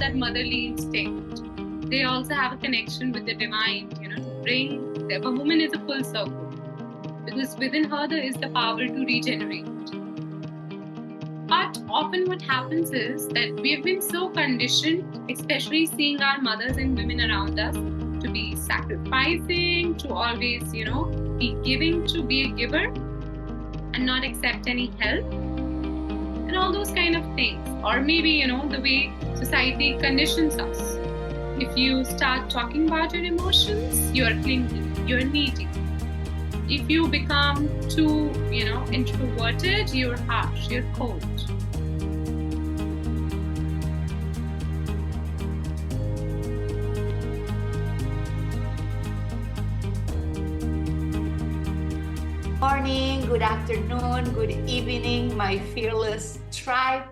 that motherly instinct. They also have a connection with the divine, to bring a woman is a full circle because within her there is the power to regenerate. But often what happens is that we have been so conditioned, especially seeing our mothers and women around us, to be sacrificing, to always, be giving, to be a giver and not accept any help and all those kind of things. Or maybe, the way society conditions us. If you start talking about your emotions, you're clingy, you're needy. If you become too, introverted, you're harsh, you're cold. Morning, good afternoon, good evening, my fearless tribe.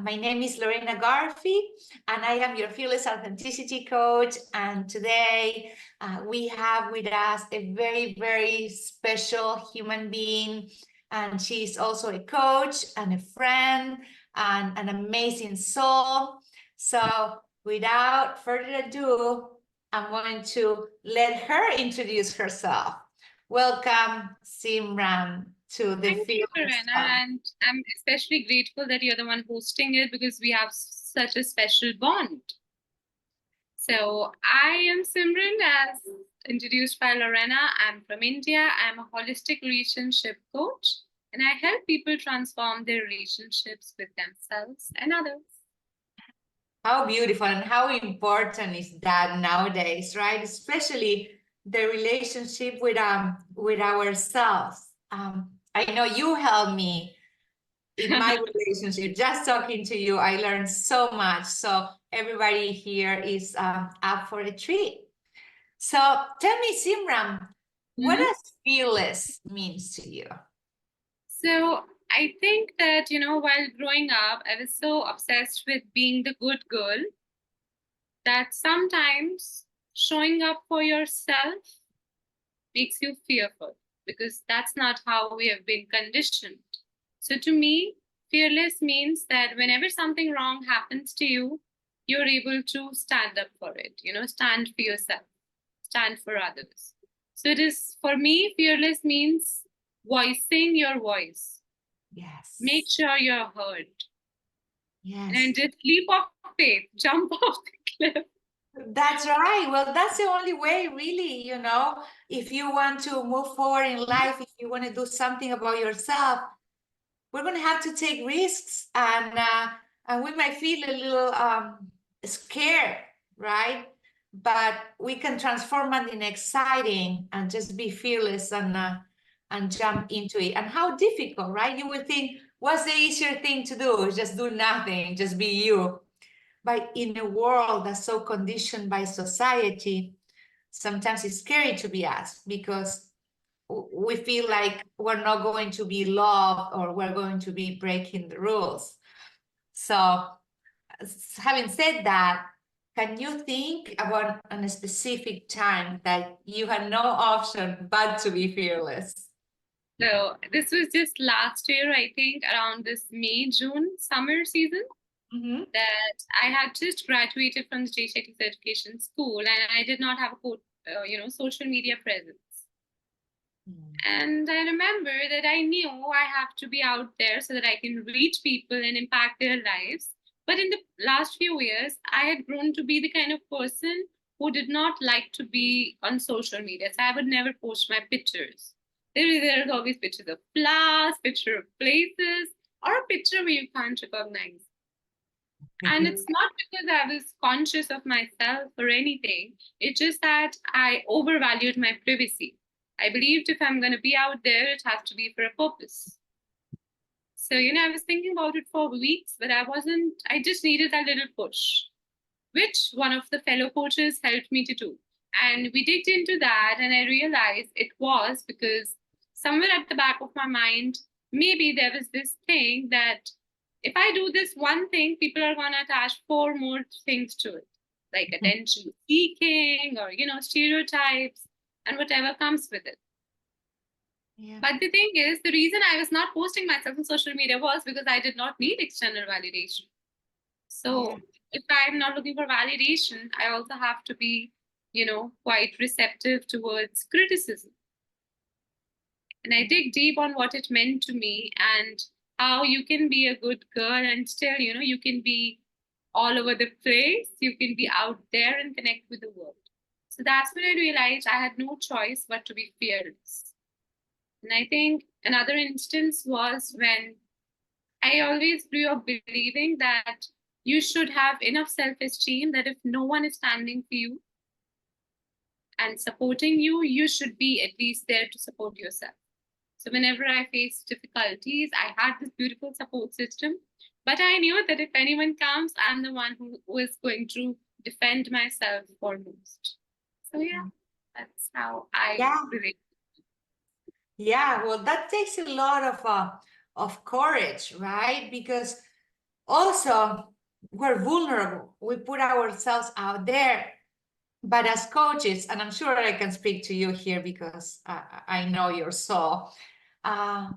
My name is Lorena Garfi, and I am your fearless authenticity coach. And today we have with us a very, very special human being. And she's also a coach and a friend and an amazing soul. So without further ado, I'm going to let her introduce herself. Welcome, Simmran, to the Thank you, Fearless Lorena. Tribe. And I'm especially grateful that you're the one hosting it because we have such a special bond. So I am Simran, as introduced by Lorena. I'm from India. I'm a holistic relationship coach, and I help people transform their relationships with themselves and others. How beautiful and how important is that nowadays, right? Especially the relationship with ourselves. I know you helped me in my relationship. Just talking to you, I learned so much. So everybody here is up for a treat. So tell me, Simran, what does fearless means to you? So I think that, while growing up, I was so obsessed with being the good girl that sometimes showing up for yourself makes you fearful because that's not how we have been conditioned. So to me, fearless means that whenever something wrong happens to you, you're able to stand up for it, stand for yourself, stand for others. So it is, for me, fearless means voicing your voice. Yes. Make sure you're heard. Yes. And just leap off faith, jump off the cliff. That's right. Well, that's the only way, really, if you want to move forward in life, if you want to do something about yourself, we're going to have to take risks, and we might feel a little scared, right? But we can transform it in exciting and just be fearless and jump into it. And how difficult, right? You would think, what's the easier thing to do? Just do nothing, just be you. But in a world that's so conditioned by society, sometimes it's scary to be us because we feel like we're not going to be loved or we're going to be breaking the rules. So having said that, can you think about a specific time that you had no option but to be fearless? So this was just last year, I think, around this May, June summer season. That I had just graduated from the Shetty certification school, and I did not have a social media presence. And I remember that I knew I have to be out there so that I can reach people and impact their lives. But in the last few years, I had grown to be the kind of person who did not like to be on social media. So I would never post my pictures. There's always pictures of flowers, picture of places, or a picture where you can't recognize. And it's not because I was conscious of myself or anything. It's just that I overvalued my privacy. I believed if I'm going to be out there, it has to be for a purpose. So, I was thinking about it for weeks, but I just needed that little push, which one of the fellow coaches helped me to do. And we digged into that, and I realized it was because somewhere at the back of my mind, maybe there was this thing that if I do this one thing, people are going to attach 4 more things to it, like attention seeking or, stereotypes and whatever comes with it. Yeah. But the thing is, the reason I was not posting myself on social media was because I did not need external validation. So if I'm not looking for validation, I also have to be, quite receptive towards criticism. And I dig deep on what it meant to me and how you can be a good girl and still, you can be all over the place. You can be out there and connect with the world. So that's when I realized I had no choice but to be fearless. And I think another instance was when I always grew up believing that you should have enough self esteem that if no one is standing for you and supporting you, you should be at least there to support yourself. So whenever I faced difficulties, I had this beautiful support system. But I knew that if anyone comes, I'm the one who was going to defend myself foremost. So yeah, that's how I Yeah. relate. Yeah, well, that takes a lot of courage, right? Because also we're vulnerable. We put ourselves out there. But as coaches, and I'm sure I can speak to you here because I know your soul, uh,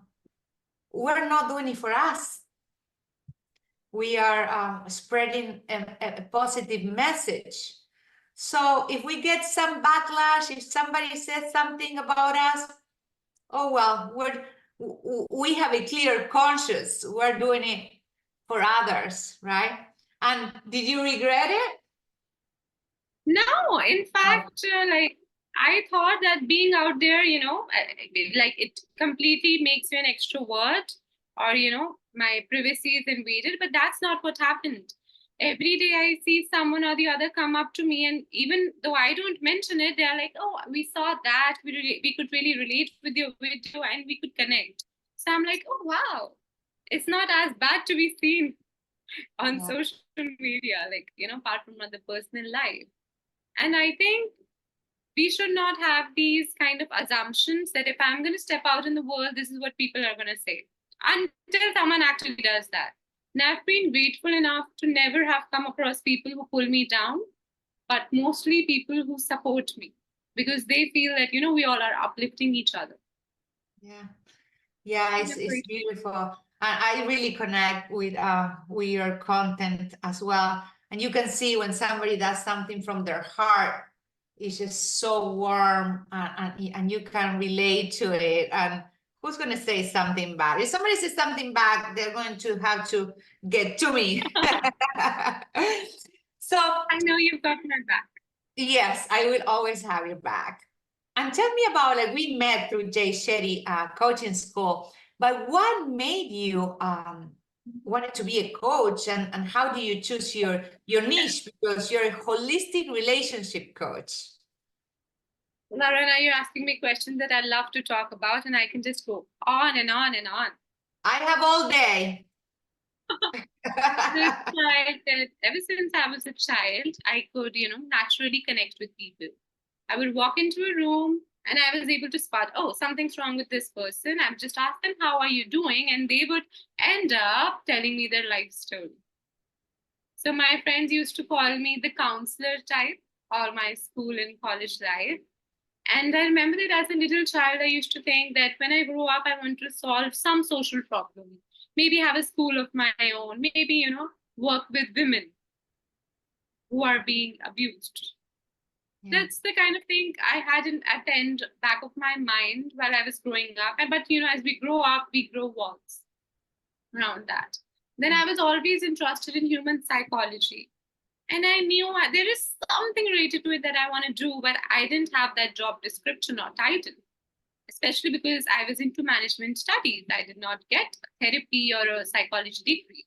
we're not doing it for us. We are spreading a positive message. So if we get some backlash, if somebody says something about us, oh well, we have a clear conscience. We're doing it for others, right? And did you regret it? No, in Oh, fact, like I thought that being out there, like it completely makes you an extrovert or, my privacy is invaded, but that's not what happened. Every day I see someone or the other come up to me, and even though I don't mention it, they're like, oh, we saw that, we could really relate with your video and we could connect. So I'm like, oh, wow, it's not as bad to be seen on yeah. social media, like, apart from the personal life. And I think we should not have these kind of assumptions that if I'm going to step out in the world, this is what people are going to say until someone actually does that. And I've been grateful enough to never have come across people who pull me down, but mostly people who support me because they feel that, we all are uplifting each other. Yeah. Yeah, So it's that's it's great. beautiful. And I really connect with your content as well. And you can see when somebody does something from their heart, it's just so warm and you can relate to it. And who's going to say something bad? If somebody says something bad, they're going to have to get to me. So I know you've got my back. yes, I will always have your back. And tell me about, like, we met through Jay Shetty coaching school, but what made you wanted to be a coach, and how do you choose your niche? Because you're a holistic relationship coach. Lauren, are you asking me questions that I love to talk about and I can just go on and on and on? I have all day. So it's like that ever since I was a child, I could, naturally connect with people. I would walk into a room and I was able to spot, oh, something's wrong with this person. I've just asked them, how are you doing? And they would end up telling me their life story. So my friends used to call me the counselor type all my school and college life. And I remember that as a little child, I used to think that when I grow up, I want to solve some social problem, maybe have a school of my own, maybe, work with women who are being abused. Yeah. That's the kind of thing I had at the end back of my mind while I was growing up. But, as we grow up, we grow walls around that. Then I was always interested in human psychology. And I knew there is something related to it that I want to do, but I didn't have that job description or title, especially because I was into management studies. I did not get a therapy or a psychology degree.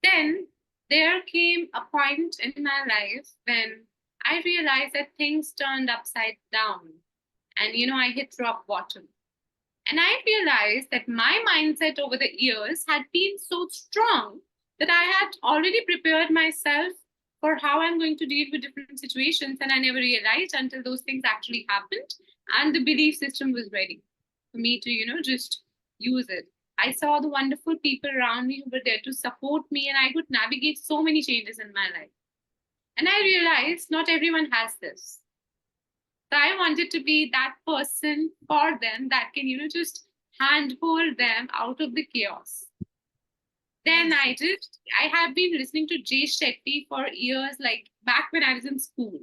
Then there came a point in my life when I realized that things turned upside down and, I hit rock bottom. And I realized that my mindset over the years had been so strong that I had already prepared myself for how I'm going to deal with different situations. And I never realized until those things actually happened. And the belief system was ready for me to, just use it. I saw the wonderful people around me who were there to support me, and I could navigate so many changes in my life. And I realized not everyone has this. So I wanted to be that person for them that can, just handhold them out of the chaos. Then Yes. I have been listening to Jay Shetty for years, like back when I was in school.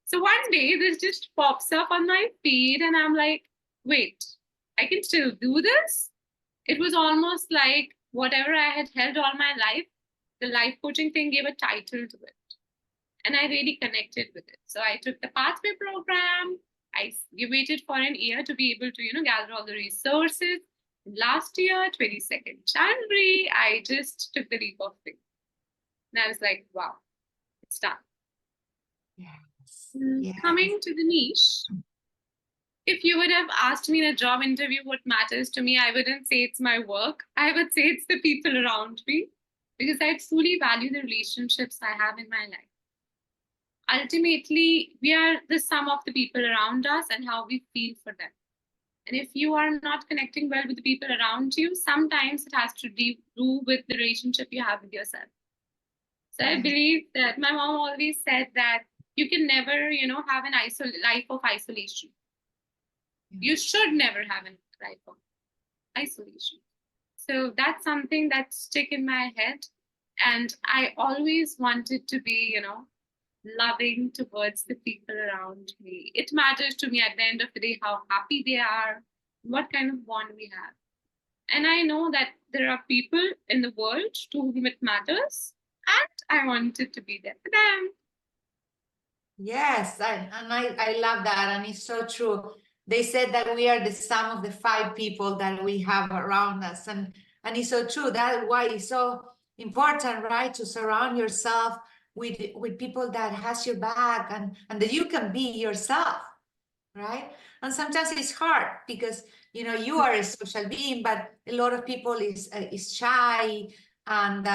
So one day this just pops up on my feed, and I'm like, wait, I can still do this? It was almost like whatever I had held all my life, the life coaching thing gave a title to it. And I really connected with it. So I took the pathway program. I waited for an year to be able to, gather all the resources. Last year, 22nd January, I just took the leap of faith. And I was like, wow, it's done. Yes. Coming Yes. to the niche, if you would have asked me in a job interview what matters to me, I wouldn't say it's my work. I would say it's the people around me because I truly value the relationships I have in my life. Ultimately, we are the sum of the people around us and how we feel for them. And if you are not connecting well with the people around you, sometimes it has to do with the relationship you have with yourself. So I Yes. believe that my mom always said that you can never, have an life of isolation. You should never have a life of isolation. So that's something that stick in my head. And I always wanted to be, loving towards the people around me. It matters to me at the end of the day how happy they are, what kind of bond we have. And I know that there are people in the world to whom it matters, and I wanted to be there for them. Yes, I love that, and it's so true. They said that we are the sum of the five people that we have around us, and it's so true. That's why it's so important, right, to surround yourself with people that has your back and that you can be yourself, right? And sometimes it's hard because you are a social being, but a lot of people is shy, and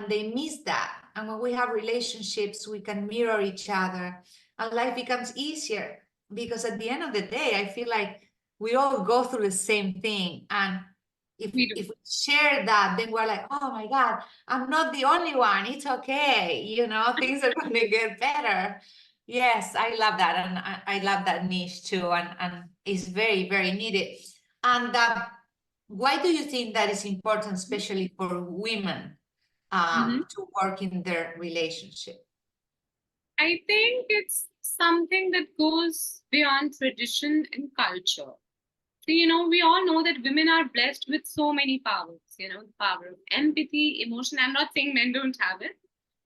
they miss that. And when we have relationships, we can mirror each other, and life becomes easier because at the end of the day, I feel like we all go through the same thing, and We do. if we share that, then we're like, oh my God, I'm not the only one. It's okay. Things are going to get better. Yes, I love that. And I love that niche too. And it's very, very needed. And why do you think that is important, especially for women, Mhm. to work in their relationship? I think it's something that goes beyond tradition and culture. So, we all know that women are blessed with so many powers, the power of empathy, emotion. I'm not saying men don't have it,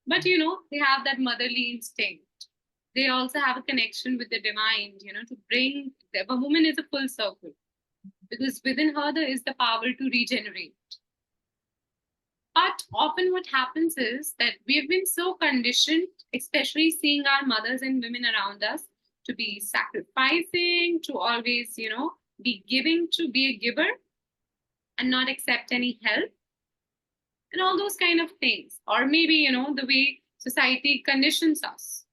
but, they have that motherly instinct. They also have a connection with the divine, to bring a woman is a full circle because within her there is the power to regenerate. But often what happens is that we've been so conditioned, especially seeing our mothers and women around us, to be sacrificing, to always, be giving, to be a giver and not accept any help and all those kind of things. Or maybe, the way society conditions us.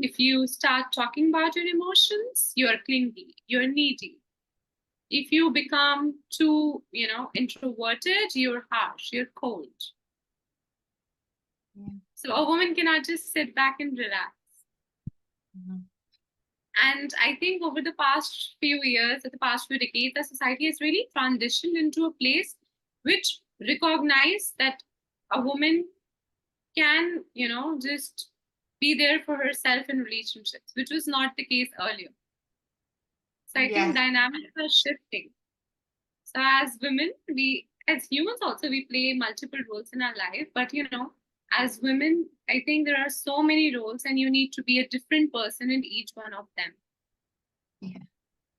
If you start talking about your emotions, you're clingy, you're needy. If you become too, introverted, you're harsh, you're cold. Yeah. So a woman cannot just sit back and relax. Mhm. And I think over the past few years, or the past few decades, the society has really transitioned into a place which recognize that a woman can, just be there for herself in relationships, which was not the case earlier. So I think Yes. dynamics are shifting. So as women, as humans also, we play multiple roles in our life. But as women, I think there are so many roles, and you need to be a different person in each one of them. Yeah.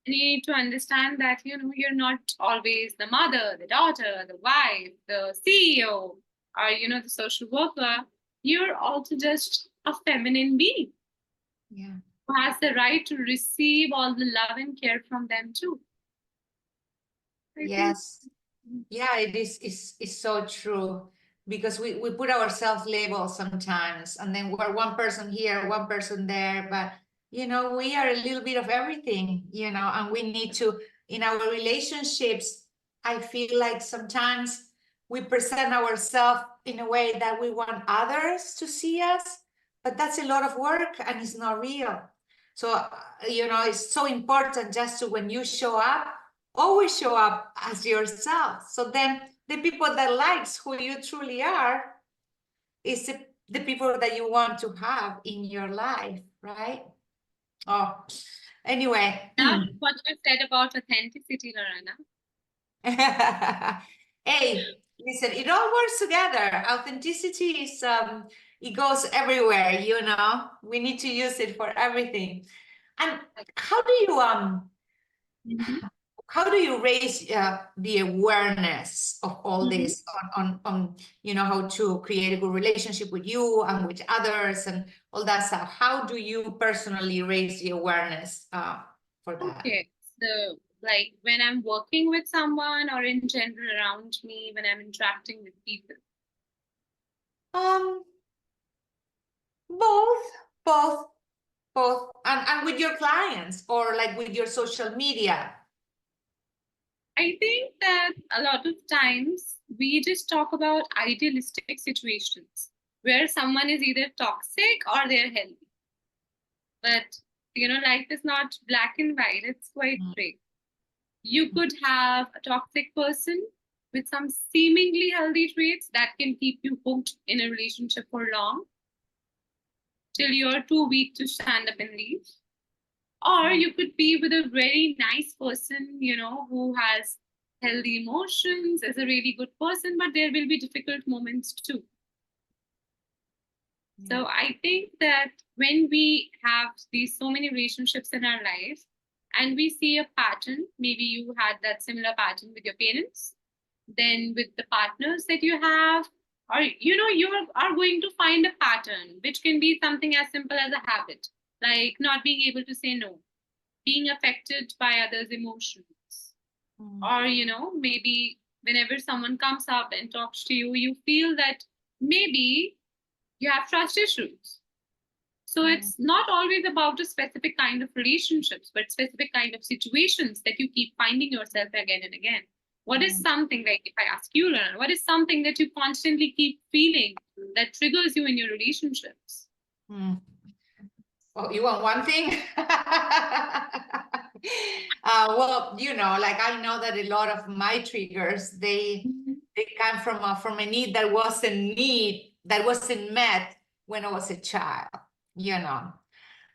And you need to understand that you're not always the mother, the daughter, the wife, the CEO, or the social worker. You're also just a feminine being Yeah. who has the right to receive all the love and care from them too. I think. Yes. Yeah, it is so true because we put ourselves labels sometimes, and then we're one person here, one person there, but we are a little bit of everything, and we need to, in our relationships, I feel like sometimes we present ourselves in a way that we want others to see us, but that's a lot of work and it's not real. So, it's so important just to, when you show up, always show up as yourself. So then the people that likes who you truly are is the people that you want to have in your life, right? Oh, anyway. Now, what you said about authenticity, Lorena. Hey, listen, it all works together. Authenticity is it goes everywhere, you know. We need to use it for everything. And how do you Mhm. how do you raise the awareness of all Mhm. this on you know how to create a good relationship with you and with others and all that stuff? How do you personally raise the awareness for that? Okay, so like when I'm working with someone or in general around me, when I'm interacting with people. Um, both, both, both, and with your clients or like with your social media. I think that a lot of times we just talk about idealistic situations where someone is either toxic or they're healthy. But life is not black and white, it's quite Mm, gray. You could have a toxic person with some seemingly healthy traits that can keep you hooked in a relationship for long till you're too weak to stand up and leave. Or you could be with a very nice person, who has healthy emotions, is a really good person, but there will be difficult moments too. yeah. So I think that when we have these so many relationships in our life and we see a pattern, maybe you had that similar pattern with your parents, then with the partners that you have, or are going to find a pattern which can be something as simple as a habit, like not being able to say no, being affected by others' emotions, Mm, or maybe whenever someone comes up and talks to you, you feel that maybe you have trust issues. So mm, it's not always about a specific kind of relationships, but specific kind of situations that you keep finding yourself again and again. What is mm, something, like if I ask you, Learn, what is something that you constantly keep feeling that triggers you in your relationships? mm. Oh, you want one thing? Well, you know, like I know that a lot of my triggers, Mhm. they come from a need that wasn't met when I was a child, you know.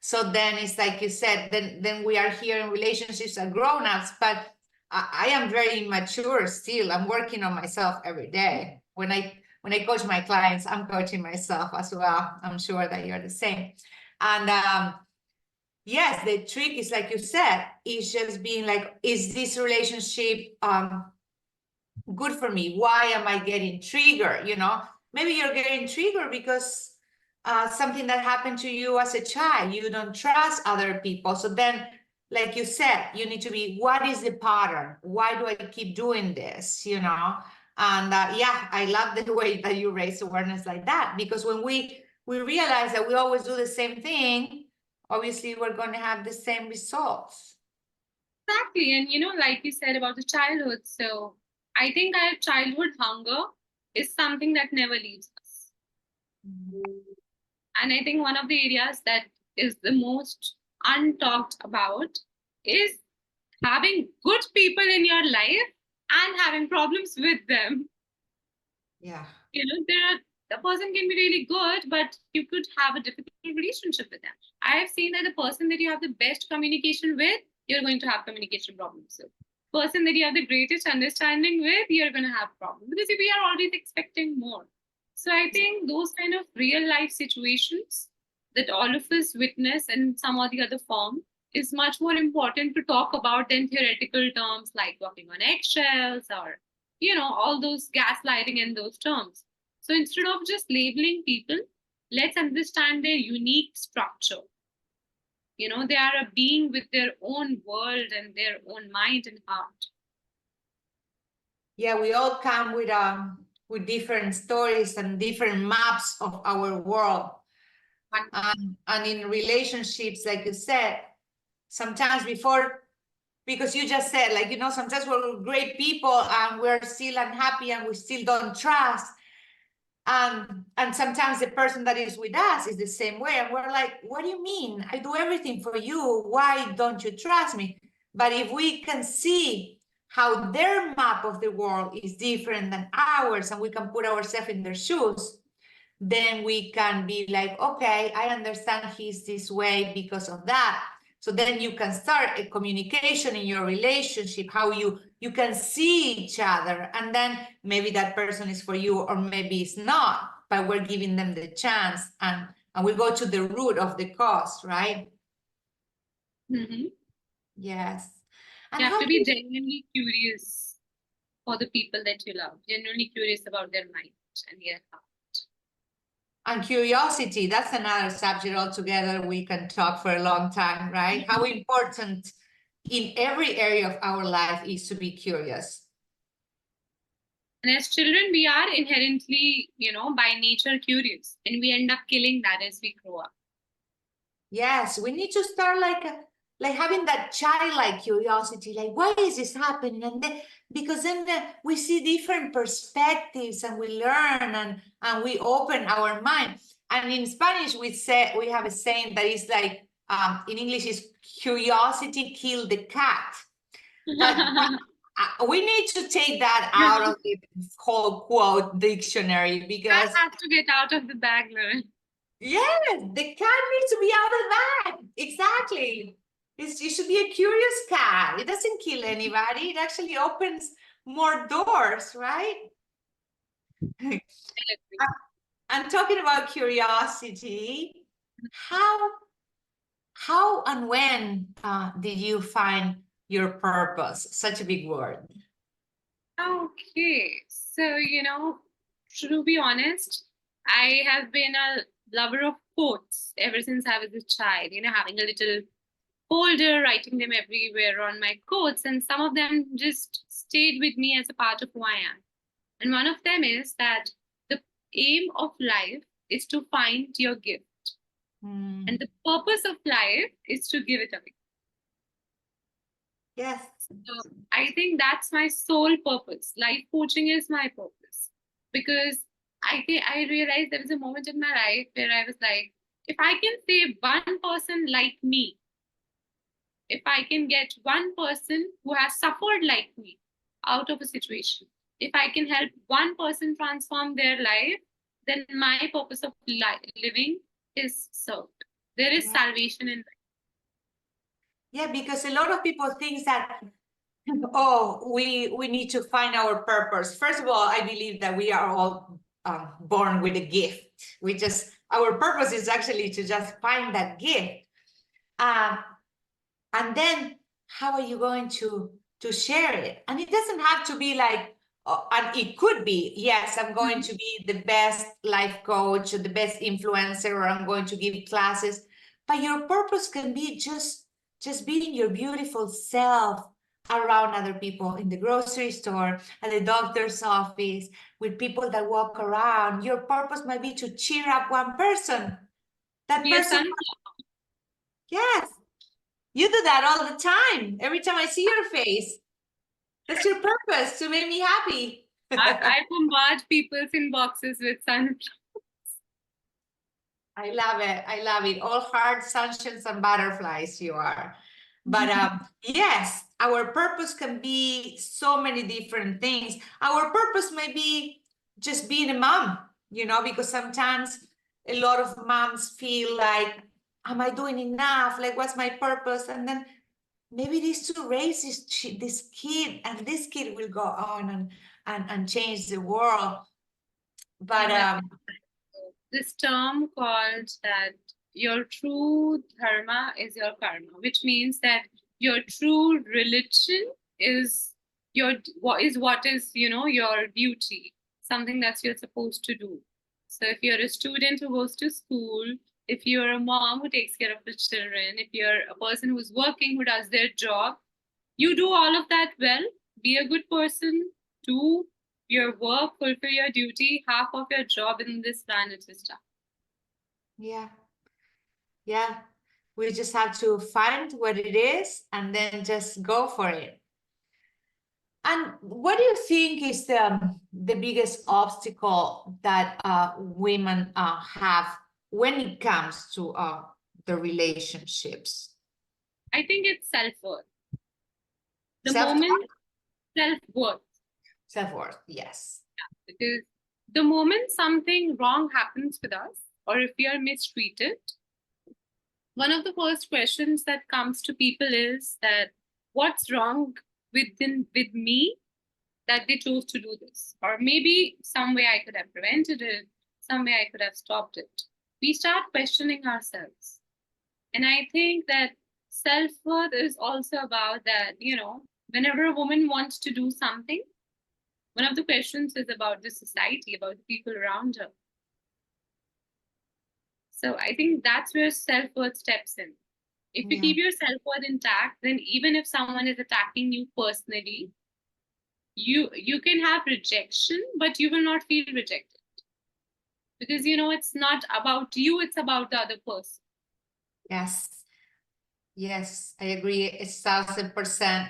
So then it's like you said, then we are here in relationships as grown-ups, but I am very immature still. I'm working on myself every day. When I coach my clients, I'm coaching myself as well. I'm sure that you're the same. And yes, the trick is like you said, is just being like, is this relationship good for me? Why am I getting triggered? You know, maybe you're getting triggered because something that happened to you as a child. You don't trust other people. So then, like you said, you need to be, what is the pattern? Why do I keep doing this? You know, and yeah, I love the way that you raise awareness like that, because when we realize that we always do the same thing, obviously we're going to have the same results. Exactly. And like you said about the childhood, so I think our childhood hunger is something that never leaves us. And I think one of the areas that is the most untalked about is having good people in your life and having problems with them. Yeah. There are the person can be really good, but you could have a difficult relationship with them. I have seen that the person that you have the best communication with, you're going to have communication problems with. Person that you have the greatest understanding with, you're going to have problems because we are always expecting more. So I think those kind of real life situations that all of us witness in some or the other form is much more important to talk about than theoretical terms like walking on eggshells or all those gaslighting and those terms. So instead of just labeling people, let's understand their unique structure. They are a being with their own world and their own mind and heart. Yeah, we all come with different stories and different maps of our world. And in relationships, like you said, sometimes because you just said, like, you know, sometimes we're great people and we're still unhappy and we still don't trust. And sometimes the person that is with us is the same way. And we're like, what do you mean? I do everything for you. Why don't you trust me? But if we can see how their map of the world is different than ours, and we can put ourselves in their shoes, then we can be like, okay, I understand he's this way because of that. So then you can start a communication in your relationship, how you can see each other, and then maybe that person is for you or maybe it's not, but we're giving them the chance, and we go to the root of the cause, right? Mm-hmm. Yes. And You have how to do be you, genuinely curious for the people that you love, genuinely curious about their mind and their heart. and curiosity, that's another subject altogether we can talk for a long time, right? How important in every area of our life is to be curious. And as children, we are inherently, by nature curious, and we end up killing that as we grow up. Yes, we need to start like having that childlike curiosity, like why is this happening? And then because then we see different perspectives and we learn and we open our mind. And in Spanish, we have a saying that is like in English is curiosity killed the cat. But we need to take that out of the whole quote dictionary because Cat has to get out of the bag, Lauren. yes, the cat needs to be out of the bag. Exactly. It should be a curious cat. It doesn't kill anybody. It actually opens more doors, right? I'm talking about curiosity. How and when did you find your purpose? Such a big word. Okay, so to be honest, I have been a lover of quotes ever since I was a child. Having a little folder, writing them everywhere on my quotes, and some of them just stayed with me as a part of who I am. And one of them is that the aim of life is to find your gift, and the purpose of life is to give it away. Yes. So I think that's my sole purpose. Life coaching is my purpose because I realized there was a moment in my life where I was like, if I can save one person like me, if I can get one person who has suffered like me out of a situation, if I can help one person transform their life, then my purpose of living is served. There is salvation in life. Yeah, because a lot of people think that, oh, we need to find our purpose. First of all, I believe that we are all born with a gift. Our purpose is actually to just find that gift. And then how are you going to share it? And it doesn't have to be like, and it could be, yes, I'm going to be the best life coach or the best influencer, or I'm going to give classes. But your purpose can be just being your beautiful self around other people, in the grocery store, at the doctor's office, with people that walk around. Your purpose might be to cheer up one person. That Be a person, sun. yes, you do that all the time. Every time I see your face, that's your purpose, to make me happy. I bombard people's inboxes with sun. I love it. I love it. All hearts, sunshines, and butterflies you are. But yes, our purpose can be so many different things. Our purpose may be just being a mom, because sometimes a lot of moms feel like, am I doing enough? Like, what's my purpose? And then maybe it is to raise this kid, and this kid will go on and change the world. But This term called that your true dharma is your karma, which means that your true religion is your duty, something that you're supposed to do. So if you're a student who goes to school, if you're a mom who takes care of the children, if you're a person who's working who does their job, you do all of that well. Be a good person, do your work, fulfill your duty. Half of your job in this planet is done. yeah, we just have to find what it is and then just go for it. And what do you think is the biggest obstacle that women have when it comes to the relationships? I think it's self-worth. The Self, moment, Self-worth. Self-worth, yes. Because the moment something wrong happens with us, or if we are mistreated, one of the first questions that comes to people is that what's wrong with me that they chose to do this? Or maybe some way I could have prevented it, some way I could have stopped it. We start questioning ourselves. And I think that self-worth is also about that, whenever a woman wants to do something, one of the questions is about the society, about the people around her. So I think that's where self-worth steps in. If you Yeah. keep your self-worth intact, then even if someone is attacking you personally, you can have rejection, but you will not feel rejected. Because it's not about you, it's about the other person. Yes. Yes, I agree. 1,000%.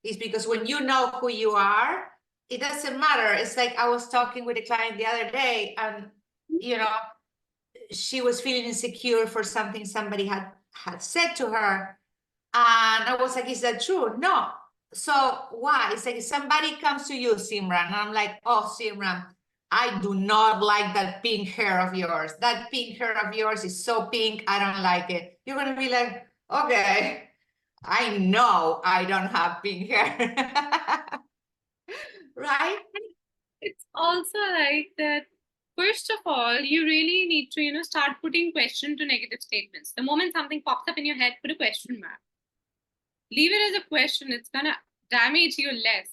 It's because when you know who you are, it doesn't matter. It's like I was talking with a client the other day, and you know, she was feeling insecure for something somebody had said to her. And I was like, is that true? No. So why? It's like if somebody comes to you, Simran, and I'm like, oh, Simran, I do not like that pink hair of yours. That pink hair of yours is so pink, I don't like it. You're gonna be like, okay, I know I don't have pink hair. Right? It's also like that, first of all, you really need to, start putting question to negative statements. The moment something pops up in your head, put a question mark. Leave it as a question, it's gonna damage you less.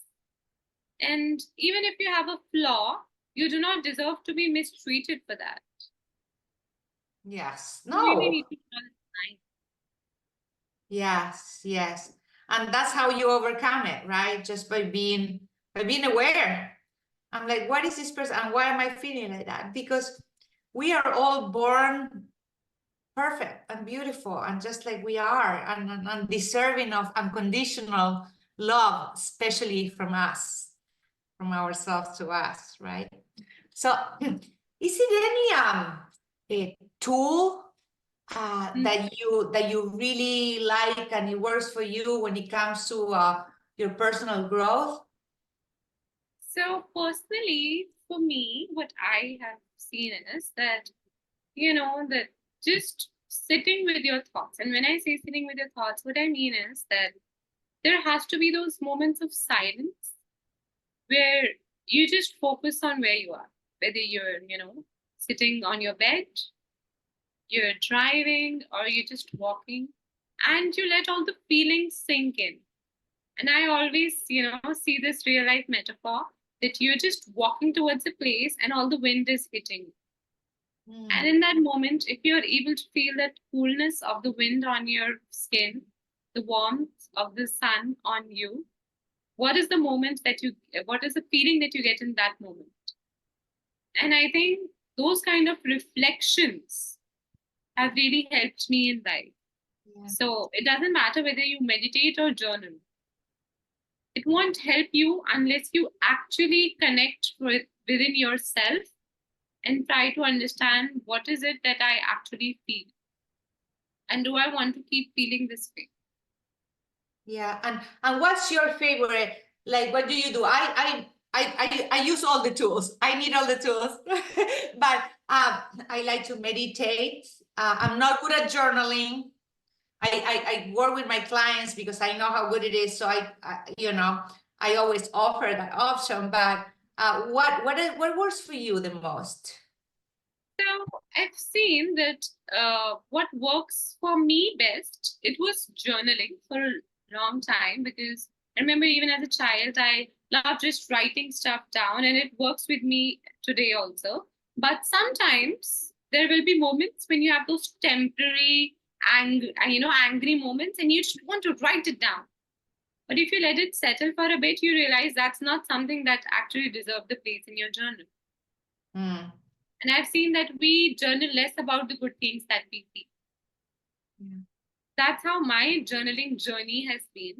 And even if you have a flaw, you do not deserve to be mistreated for that. Yes. You really No. need to draw the line. Yes, yes. And that's how you overcome it, right? Just by being aware. I'm like, what is this person and why am I feeling like that? Because we are all born perfect and beautiful and just like we are and deserving of unconditional love, especially from us, from ourselves to us, right? So is it any a tool that you really like and it works for you when it comes to your personal growth? So personally, for me, what I have seen is that, that just sitting with your thoughts. And when I say sitting with your thoughts, what I mean is that there has to be those moments of silence where you just focus on where you are, whether you're, sitting on your bed, you're driving, or you're just walking, and you let all the feelings sink in. And I always, see this real life metaphor that you're just walking towards a place and all the wind is hitting. And in that moment, if you're able to feel that coolness of the wind on your skin, the warmth of the sun on you, what is the feeling that you get in that moment? And I think those kind of reflections have really helped me in life. Yeah. So it doesn't matter whether you meditate or journal. It won't help you unless you actually connect within yourself and try to understand what is it that I actually feel. And do I want to keep feeling this way? Yeah, and what's your favorite? Like, what do you do? I use all the tools. I need all the tools, but I like to meditate. I'm not good at journaling. I work with my clients because I know how good it is. So I always offer that option. But what works for you the most? So I've seen that what works for me best, it was journaling for a long time because I remember even as a child, I loved just writing stuff down and it works with me today also. But sometimes there will be moments when you have those temporary angry moments and you just want to write it down. But if you let it settle for a bit, you realize that's not something that actually deserves the place in your journal. Mm. And I've seen that we journal less about the good things that we feel. Yeah. That's how my journaling journey has been.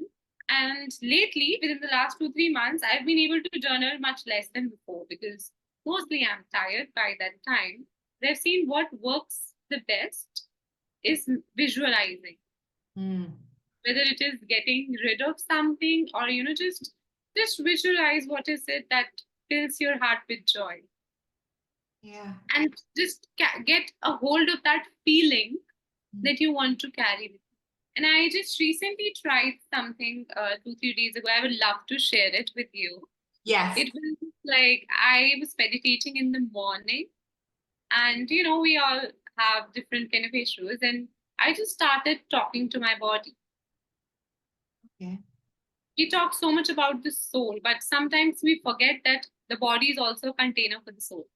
And lately, within the last 2, 3 months, I've been able to journal much less than before because mostly I'm tired by that time. But I've seen what works the best is visualizing, Mm. whether it is getting rid of something or, just just visualize what is it that fills your heart with joy. Yeah. And just get a hold of that feeling that you want to carry with you. And I just recently tried something 2, 3 days ago. I would love to share it with you. Yes. It was like I was meditating in the morning, and we all have different kind of issues, and I just started talking to my body. Okay. We talk so much about the soul, but sometimes we forget that the body is also a container for the soul.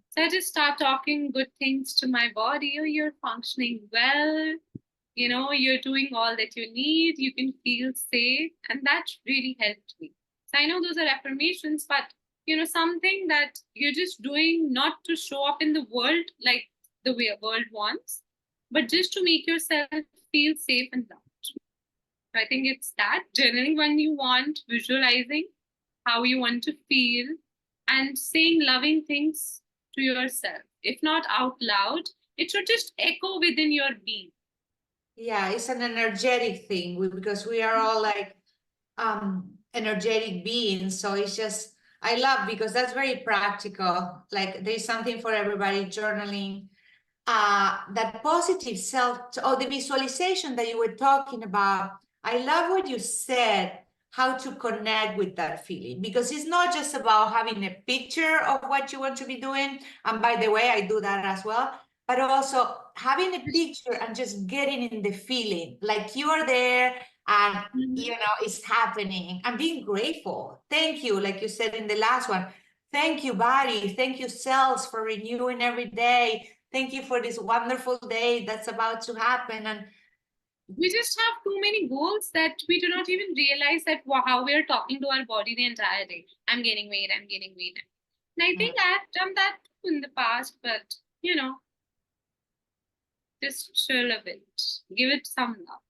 So I just start talking good things to my body. Oh, you're functioning well. You're doing all that you need. You can feel safe. And that really helped me. So I know those are affirmations, but something that you're just doing not to show up in the world like the way a world wants, but just to make yourself feel safe and loved. So I think it's that journaling when you want, visualizing how you want to feel, and saying loving things to yourself. If not out loud, it should just echo within your being. Yeah, it's an energetic thing because we are all like energetic beings. So it's just, I love because that's very practical. Like there's something for everybody, journaling, that positive self, or the visualization that you were talking about. I love what you said, how to connect with that feeling, because it's not just about having a picture of what you want to be doing. And by the way, I do that as well, but also having a picture and just getting in the feeling like you are there and Mhm. it's happening, and being grateful. Thank you, like you said in the last one. Thank you, body. Thank you, cells, for renewing every day. Thank you for this wonderful day that's about to happen. And We just have too many goals that we do not even realize that how we are talking to our body the entire day. I'm gaining weight, I'm gaining weight. And I think I've done that in the past, but just chill a bit, give it some love.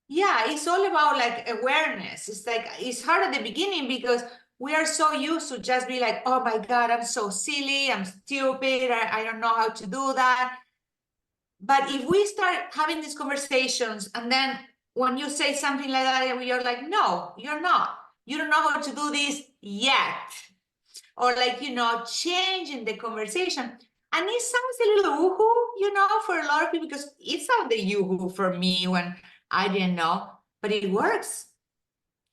yeah, it's all about like awareness. It's like it's hard at the beginning because we are so used to just be like, oh my God, I'm so silly, I'm stupid, I don't know how to do that. But if we start having these conversations, and then when you say something like that, you're like, no, you're not. You don't know how to do this yet. Or like, changing the conversation. And it sounds a little woohoo, for a lot of people, because it sounded yoo-hoo for me when I didn't know, but it works.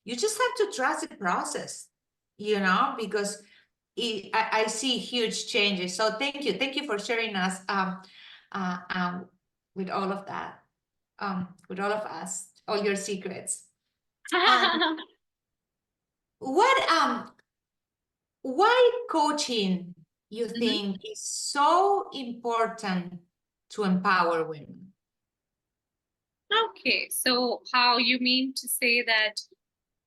You just have to trust the process, because I see huge changes. So thank you. Thank you for sharing us uh, um, with all of that, with all of us, all your secrets. What why coaching you Mhm. think is so important to empower women? Okay, so how you mean to say that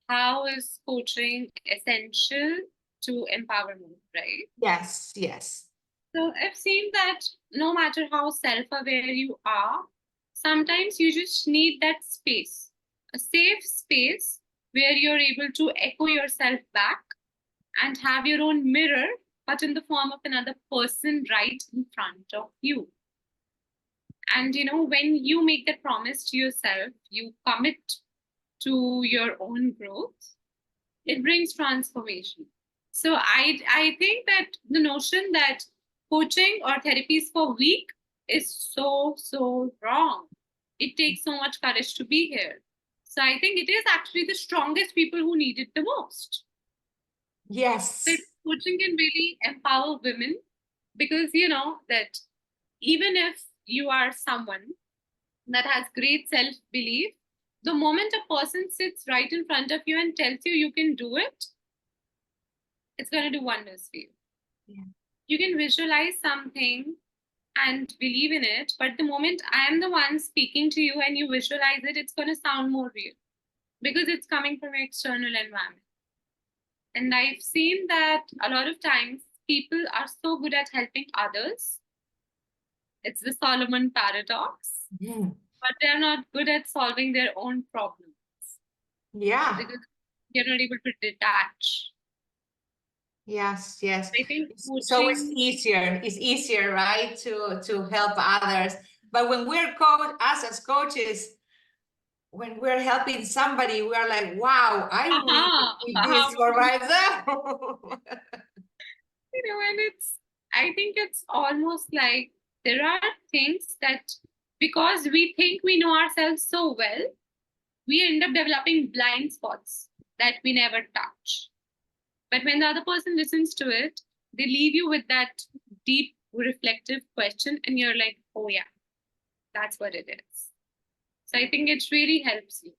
how is coaching essential to empowerment, right? Yes, yes. So I've seen that no matter how self aware you are, sometimes you just need that space, a safe space where you're able to echo yourself back and have your own mirror, but in the form of another person right in front of you. And when you make that promise to yourself, you commit to your own growth, it brings transformation. So I think that the notion that coaching or therapy is for weak is so wrong. It takes so much courage to be here. So I think it is actually the strongest people who need it the most. So Yes. coaching can really empower women, because that even if you are someone that has great self belief, the moment a person sits right in front of you and tells you you can do it, it's going to do wonders for you. Yeah. You can visualize something and believe in it, but the moment I am the one speaking to you and you visualize it, it's going to sound more real because it's coming from your external environment. And I've seen that a lot of times people are so good at helping others. It's the Solomon paradox, Mm. but they're not good at solving their own problems Yeah. because they're not able to detach. Yes, yes. I think It's always coaching, easier. It's easier, right, to help others. But when we're as coaches, when we're helping somebody, we're like, wow, I really need Uh-huh. this for myself. And I think it's almost like there are things that because we think we know ourselves so well, we end up developing blind spots that we never touch. But when the other person listens to it, they leave you with that deep, reflective question, and you're like, oh, yeah, that's what it is. So I think it really helps you.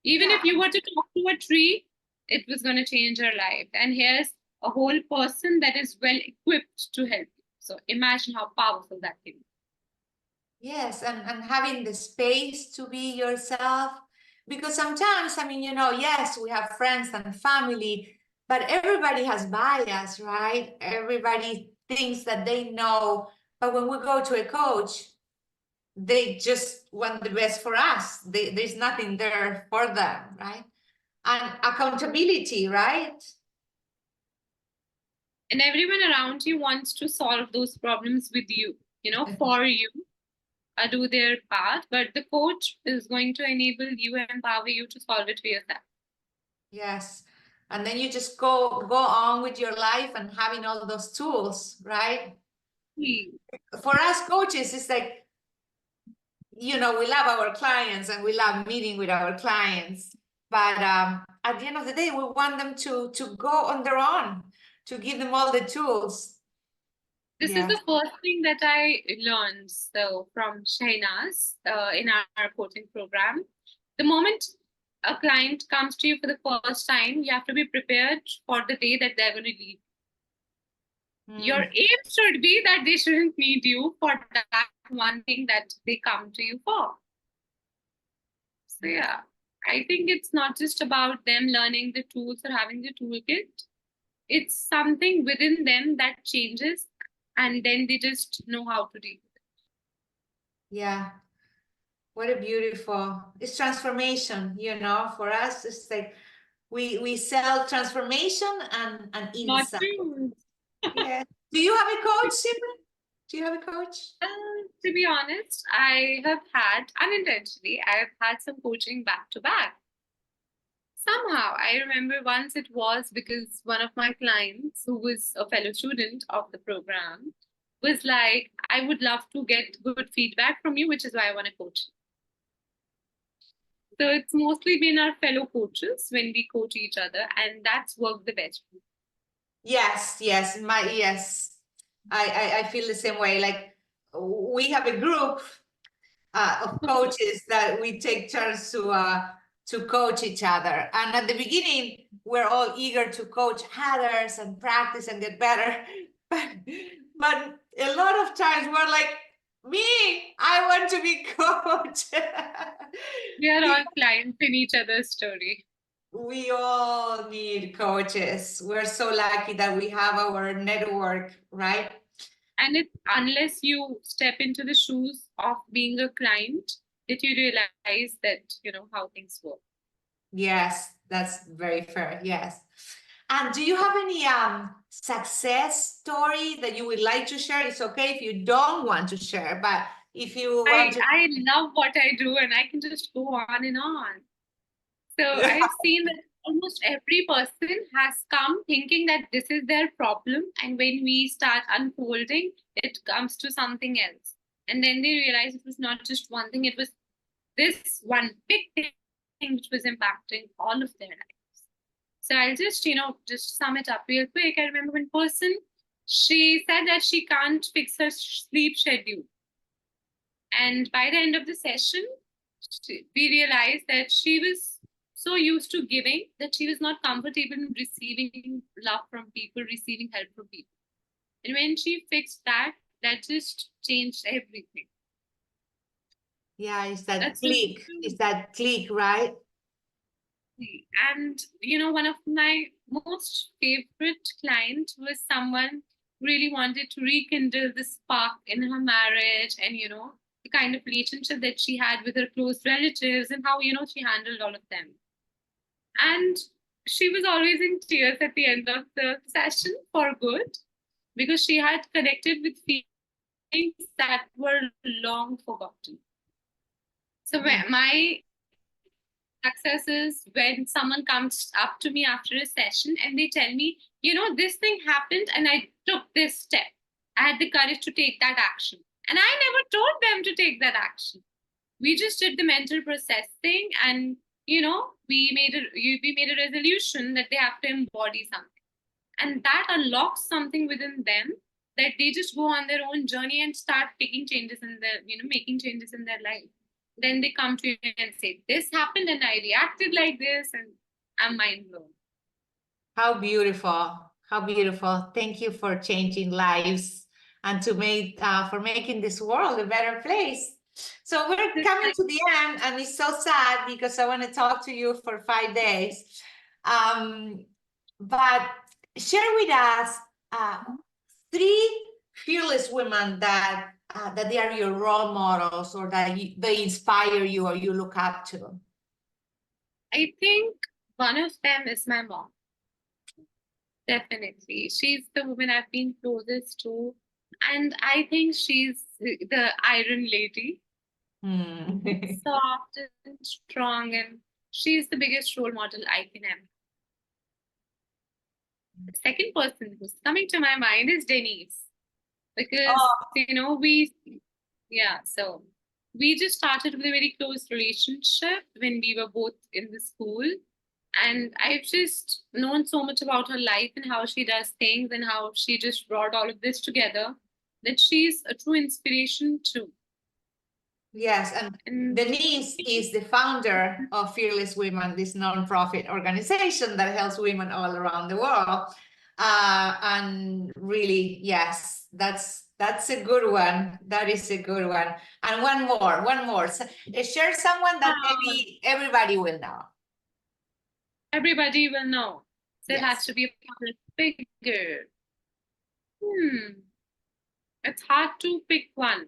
Even Yeah. if you were to talk to a tree, it was going to change your life. And here's a whole person that is well equipped to help you. So imagine how powerful that can be. Yes, and having the space to be yourself. Because sometimes, I mean, yes, we have friends and family, but everybody has bias, right? Everybody thinks that they know. But when we go to a coach, they just want the best for us. There's nothing there for them, right? And accountability, right? And everyone around you wants to solve those problems with you, for you, do their part. But the coach is going to enable you and empower you to solve it for yourself. Yes. And then you just go on with your life and having all those tools, right? Hmm. For us coaches, it's like, we love our clients and we love meeting with our clients. But at the end of the day, we want them to go on their own, to give them all the tools. This is Yes. the first thing that I learned from Shainaz in our coaching program. The moment a client comes to you for the first time, you have to be prepared for the day that they're going to leave. Your Mm. aim should be that they shouldn't need you for that one thing that they come to you for. So, yeah, I think it's not just about them learning the tools or having the toolkit. It's something within them that changes, and then they just know how to deal with it. Yeah. What a beautiful, it's transformation, for us. It's like we sell transformation and Not insight. true. Yeah. Do you have a coach, Simmran? Do you have a coach? To be honest, I have had, unintentionally, I have had some coaching back to back. Somehow, I remember once it was because one of my clients, who was a fellow student of the program, was like, I would love to get good feedback from you, which is why I want to coach you. So it's mostly been our fellow coaches when we coach each other, and that's worked the best. Yes, yes, yes. I feel the same way. Like we have a group of coaches that we take turns to coach each other. And at the beginning, we're all eager to coach others and practice and get better. But a lot of times we're like, me, I want to be coached. We are all clients in each other's story. We all need coaches. We're so lucky that we have our network, right? And it's unless you step into the shoes of being a client that you realize that, how things work. Yes, that's very fair. Yes. And do you have any success story that you would like to share? It's okay if you don't want to share, but if you want to. I love what I do and I can just go on and on. So I've seen that almost every person has come thinking that this is their problem. And when we start unfolding, it comes to something else. And then they realize it was not just one thing, it was this one big thing which was impacting all of their lives. So I'll just sum it up real quick. I remember one person, she said that she can't fix her sleep schedule. And by the end of the session, we realized that she was so used to giving that she was not comfortable in receiving love from people, receiving help from people. And when she fixed that, that just changed everything. Yeah, it's that That's so click. It's that click, right? easy. And one of my most favorite clients was someone who really wanted to rekindle the spark in her marriage and the kind of relationship that she had with her close relatives and how she handled all of them. And she was always in tears at the end of the session for good because she had connected with feelings that were long forgotten. So Mm. my success is when someone comes up to me after a session and they tell me, this thing happened and I took this step. I had the courage to take that action. And I never told them to take that action. We just did the mental processing, and we made a resolution that they have to embody something, and that unlocks something within them, that they just go on their own journey and start taking changes in their making changes in their life. Then they come to you and say, this happened and I reacted like this, and I'm mind blown. How beautiful. How beautiful. Thank you for changing lives and for making this world a better place. So we're coming to the end, and it's so sad because I want to talk to you for 5 days. But share with us 3 fearless women that they are your role models, or that they inspire you or you look up to. I think one of them is my mom. Definitely. She's the woman I've been closest to. And I think she's the iron lady. Soft and strong, and she's the biggest role model I can have. The second person who's coming to my mind is Denise. Because, so we just started with a very close relationship when we were both in the school. And I've just known so much about her life and how she does things and how she just brought all of this together, that she's a true inspiration too. Yes, and Denise is the founder of Fearless Women, this nonprofit organization that helps women all around the world. And really, yes, that's a good one. That is a good one. And one more. So, share someone that maybe everybody will know. Everybody will know. So Yes. It has to be a public figure. It's hard to pick one.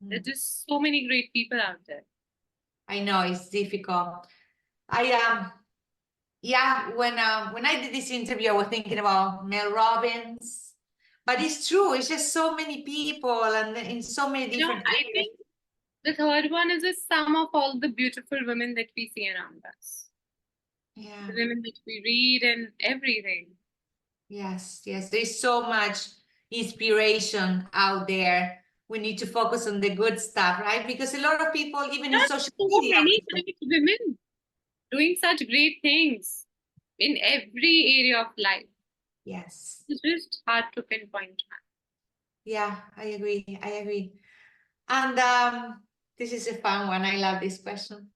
There's just so many great people out there. I know it's difficult. When I did this interview, I was thinking about Mel Robbins, but it's true. It's just so many people and in so many different I think the third one is a sum of all the beautiful women that we see around us. Yeah. The women that we read and everything. Yes. There's so much inspiration out there. We need to focus on the good stuff, right? Because a lot of people, even in social media, many great women doing such great things in every area of life. Yes. It's just hard to pinpoint. Yeah, I agree. And this is a fun one. I love this question.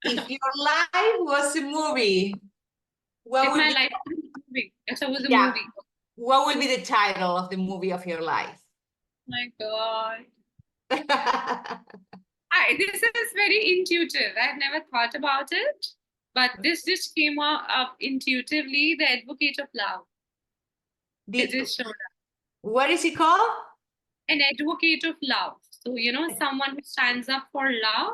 If your life was a movie, what would my be life was a movie? If it was a yeah. movie. What would be the title of the movie of your life? My God. This is very intuitive. I've never thought about it, but this just came up intuitively. The Advocate of Love. It just showed up. What is it called? An advocate of love. So, someone who stands up for love,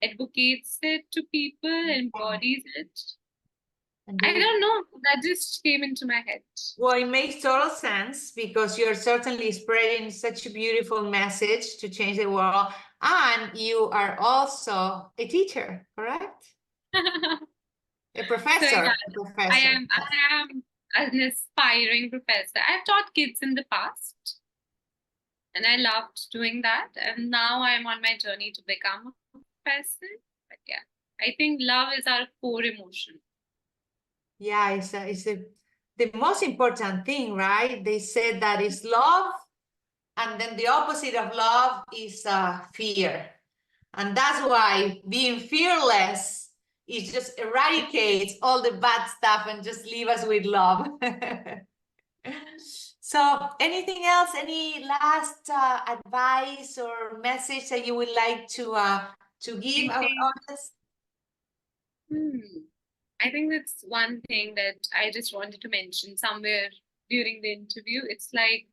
advocates it to people, embodies it. I don't know. That just came into my head. Well, it makes total sense because you're certainly spreading such a beautiful message to change the world. And you are also a teacher, correct? A professor. So, yeah, a professor. I am an aspiring professor. I've taught kids in the past, and I loved doing that. And now I'm on my journey to become a professor. But yeah, I think love is our core emotion. Yeah, it's the most important thing, right? They said that is love, and then the opposite of love is fear. And that's why being fearless is just eradicates all the bad stuff and just leave us with love. So anything else, any last advice or message that you would like to give our audience? I think that's one thing that I just wanted to mention somewhere during the interview. It's like,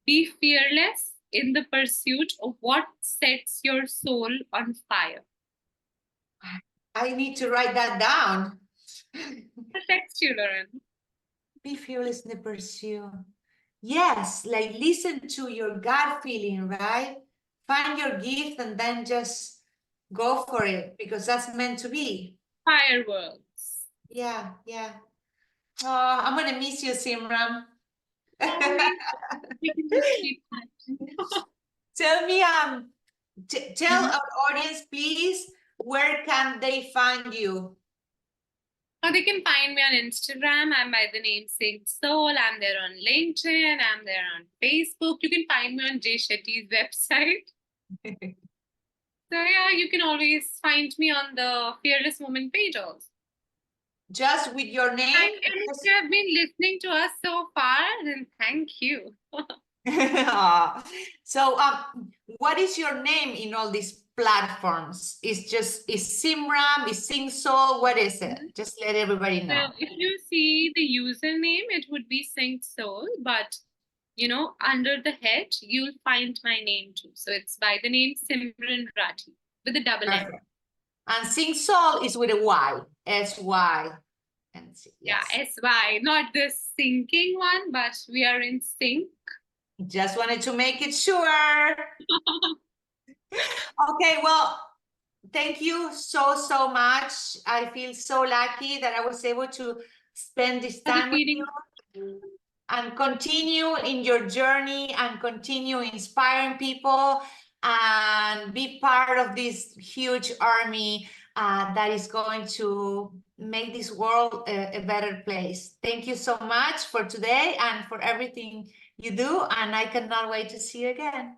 be fearless in the pursuit of what sets your soul on fire. I need to write that down. Thanks you, Lauren. Be fearless in the pursuit. Yes, like listen to your gut feeling, right? Find your gift and then just Go for it, because that's meant to be. Fireworks. Yeah, yeah. Oh, I'm gonna miss you, Simran. Sorry, we can just keep that. Tell me, tell our audience, please, where can they find you? Or they can find me on Instagram. I'm by the name Sing Soul. I'm there on LinkedIn. I'm there on Facebook. You can find me on Jay Shetty's website. So yeah, you can always find me on the Fearless Woman page also. Just with your name? And if you have been listening to us so far, then thank you. So, what is your name in all these platforms? Is Simran, is Sing Soul? What is it? Just let everybody So know. if you see the username, it would be Sing Soul, but under the head, you'll find my name too. So it's by the name Simmran Rathi with a double N. Perfect. And Sing Soul is with a Y, S-Y. And Yeah, yes. SY, not the sinking one, but we are in sync. Just wanted to make it sure. Okay, well, thank you so much. I feel so lucky that I was able to spend this The time with feeling. you and continue in your journey and continue inspiring people and be part of this huge army that is going to make this world a better place. Thank you so much for today and for everything you do, and I cannot wait to see you again.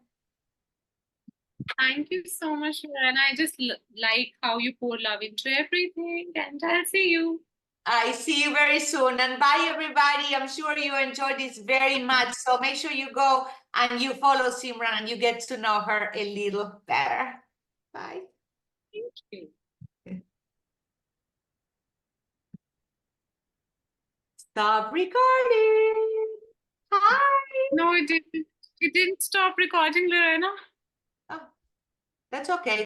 Thank you so much, and I just like how you pour love into everything. And I'll see you. I see you very soon. And bye, everybody. I'm sure you enjoyed this very much. So make sure you go and you follow Simran and you get to know her a little better. Bye. Thank you. Stop recording. Hi. No, it didn't. It didn't stop recording, Lorena. Oh, that's okay.